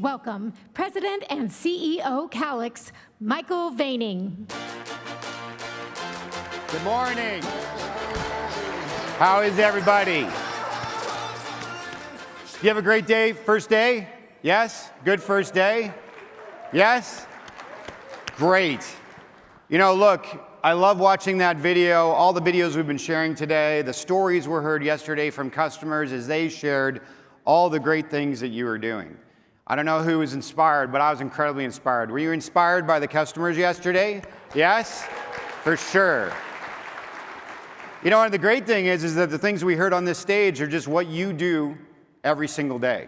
please welcome President and CEO Calix, Michael Weening. Good morning. How is everybody? You have a great day, first day? Yes? Good first day? Yes? Great. You know, look, I love watching that video, all the videos we've been sharing today, the stories were heard yesterday from customers as they shared all the great things that you were doing. I don't know who was inspired, but I was incredibly inspired. Were you inspired by the customers yesterday? Yes? For sure. You know, and the great thing is that the things we heard on this stage are just what you do every single day.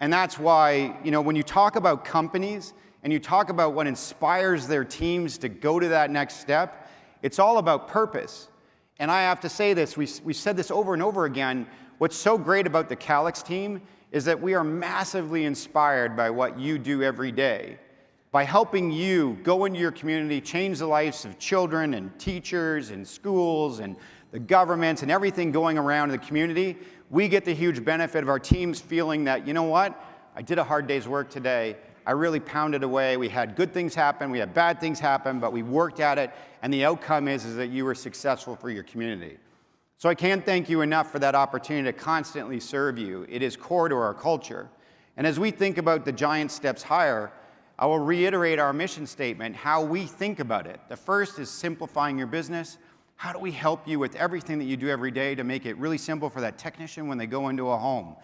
And that's why, you know, when you talk about companies and you talk about what inspires their teams to go to that next step, it's all about purpose. And I have to say this, we said this over and over again, what's so great about the Calix team is that we are massively inspired by what you do every day. By helping you go into your community, change the lives of children and teachers and schools and the governments and everything going around in the community, we get the huge benefit of our teams feeling that, you know what, I did a hard day's work today, I really pounded away, we had good things happen, we had bad things happen, but we worked at it, and the outcome is that you were successful for your community. So I can't thank you enough for that opportunity to constantly serve you. It is core to our culture. And as we think about the giant steps higher, I will reiterate our mission statement, how we think about it. The first is simplifying your business. How do we help you with everything that you do every day to make it really simple for that technician when they go into a home?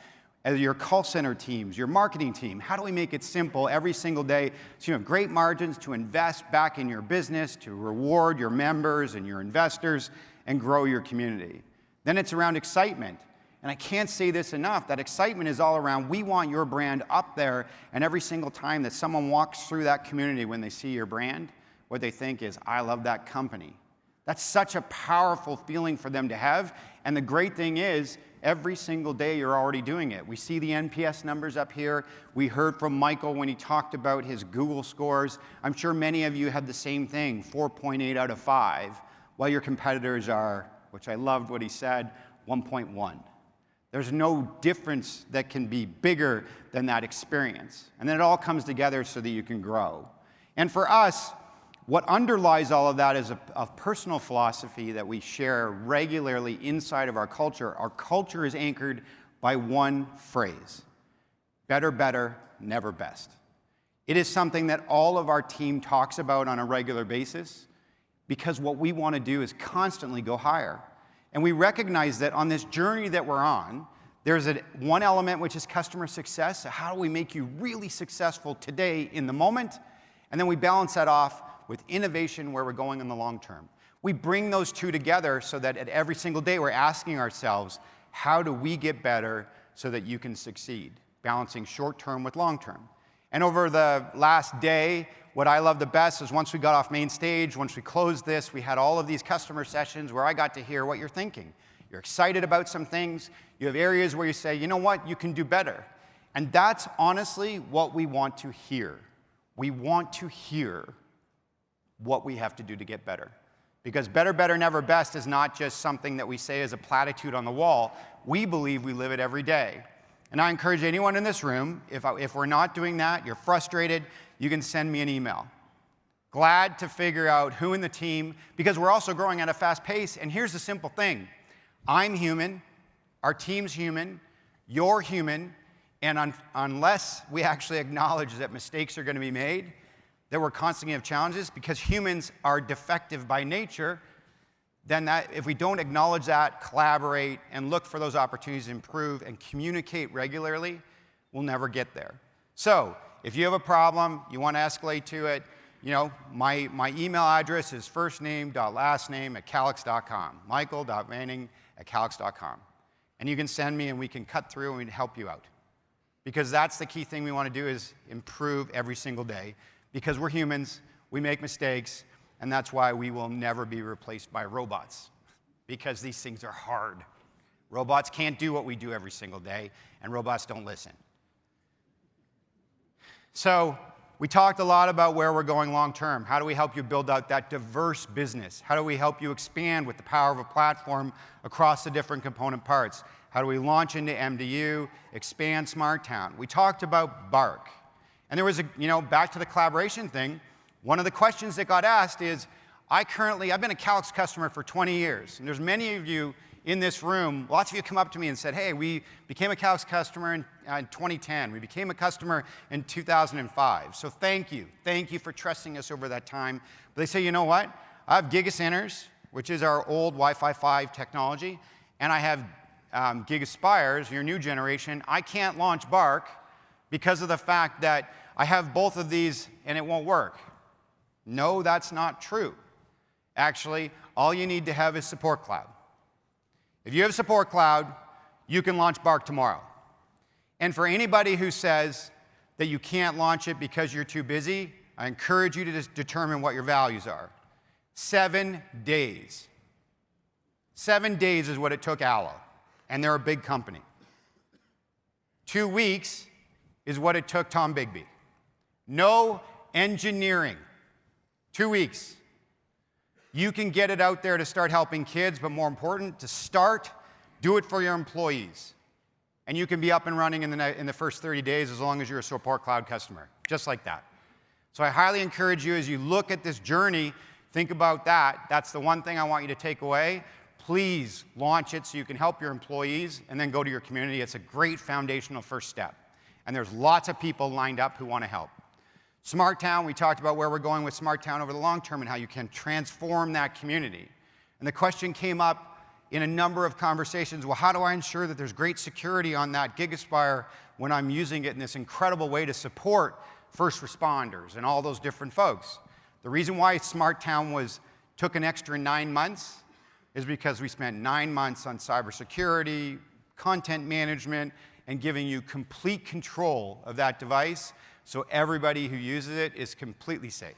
As your call center teams, your marketing team, how do we make it simple every single day so you have great margins to invest back in your business, to reward your members and your investors, and grow your community? Then it's around excitement. And I can't say this enough, that excitement is all around, we want your brand up there, and every single time that someone walks through that community when they see your brand, what they think is, I love that company. That's such a powerful feeling for them to have, and the great thing is, every single day you're already doing it. We see the NPS numbers up here. We heard from Michael when he talked about his Google scores. I'm sure many of you have the same thing, 4.8 out of 5, while your competitors are, which I loved what he said, 1.1. There's no difference that can be bigger than that experience. And then it all comes together so that you can grow. And for us, what underlies all of that is a personal philosophy that we share regularly inside of our culture. Our culture is anchored by one phrase: better, better, never best. It is something that all of our team talks about on a regular basis because what we want to do is constantly go higher. And we recognize that on this journey that we're on, there's one element which is customer success. So how do we make you really successful today in the moment? And then we balance that off with innovation where we're going in the long term. We bring those two together so that at every single day we're asking ourselves, how do we get better so that you can succeed? Balancing short term with long term. And over the last day, what I love the best is once we got off main stage, once we closed this, we had all of these customer sessions where I got to hear what you're thinking. You're excited about some things. You have areas where you say, you know what, you can do better. And that's honestly what we want to hear. We want to hear what we have to do to get better. Because better, better, never best is not just something that we say as a platitude on the wall. We believe we live it every day. And I encourage anyone in this room, if we're not doing that, you're frustrated, you can send me an email. Glad to figure out who in the team, because we're also growing at a fast pace. And here's the simple thing. I'm human, our team's human, you're human, and unless we actually acknowledge that mistakes are going to be made, that we're constantly have challenges, because humans are defective by nature, then if we don't acknowledge that, collaborate, and look for those opportunities to improve and communicate regularly, we'll never get there. So if you have a problem, you want to escalate to it, you know, my email address is firstname.lastname@calix.com, michael.weening@calix.com. And you can send me and we can cut through and we can help you out. Because that's the key thing we want to do is improve every single day. Because we're humans, we make mistakes, and that's why we will never be replaced by robots. Because these things are hard. Robots can't do what we do every single day, and robots don't listen. So we talked a lot about where we're going long term. How do we help you build out that diverse business? How do we help you expand with the power of a platform across the different component parts? How do we launch into MDU, expand Smart Town? We talked about Bark. And there was back to the collaboration thing, one of the questions that got asked is, I've been a Calix customer for 20 years, and there's many of you in this room, lots of you come up to me and said, hey, we became a Calix customer in 2010. We became a customer in 2005. So thank you. Thank you for trusting us over that time. But they say, you know what? I have Gigacenters, which is our old Wi-Fi 5 technology, and I have Gigaspires, your new generation. I can't launch Bark because of the fact that I have both of these and it won't work. No, that's not true. Actually, all you need to have is Support Cloud. If you have Support Cloud, you can launch Bark tomorrow. And for anybody who says that you can't launch it because you're too busy, I encourage you to just determine what your values are. 7 days. 7 days is what it took Allo, and they're a big company. 2 weeks is what it took Tom Bigby. No engineering. 2 weeks. You can get it out there to start helping kids, but more important, to start, do it for your employees. And you can be up and running in the first 30 days as long as you're a Support Cloud customer, just like that. So I highly encourage you, as you look at this journey, think about that. That's the one thing I want you to take away. Please launch it so you can help your employees and then go to your community. It's a great foundational first step. And there's lots of people lined up who want to help. Smart Town, we talked about where we're going with Smart Town over the long term and how you can transform that community. And the question came up in a number of conversations, well, how do I ensure that there's great security on that Gigaspire when I'm using it in this incredible way to support first responders and all those different folks? The reason why Smart Town took an extra 9 months is because we spent 9 months on cybersecurity, content management, and giving you complete control of that device so everybody who uses it is completely safe.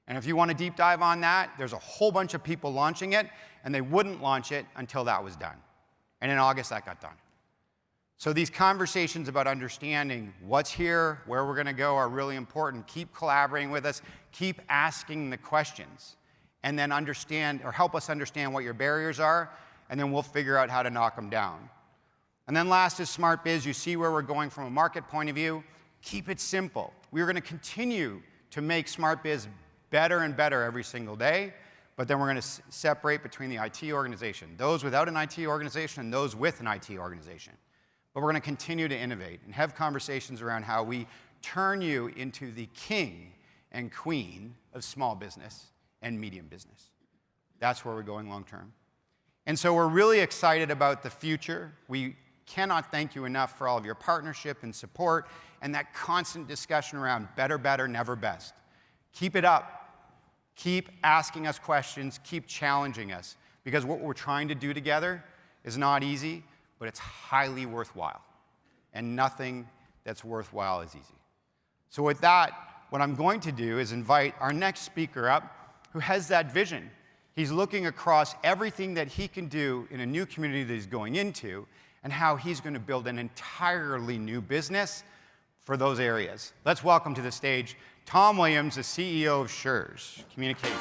And if you want to deep dive on that, there's a whole bunch of people launching it, and they wouldn't launch it until that was done. And in August, that got done. So these conversations about understanding what's here, where we're going to go are really important. Keep collaborating with us. Keep asking the questions. And then understand, or help us understand what your barriers are, and then we'll figure out how to knock them down. And then last is Smart Biz. You see where we're going from a market point of view. Keep it simple. We're going to continue to make Smart Biz better and better every single day, but then we're going to separate between the IT organization, those without an IT organization and those with an IT organization. But we're going to continue to innovate and have conversations around how we turn you into the king and queen of small business and medium business. That's where we're going long term. And so we're really excited about the future. We cannot thank you enough for all of your partnership and support and that constant discussion around better, better, never best. Keep it up. Keep asking us questions. Keep challenging us. Because what we're trying to do together is not easy, but it's highly worthwhile. And nothing that's worthwhile is easy. So with that, what I'm going to do is invite our next speaker up who has that vision. He's looking across everything that he can do in a new community that he's going into and how he's going to build an entirely new business for those areas. Let's welcome to the stage Tom Williams, the CEO of Schurz Communications.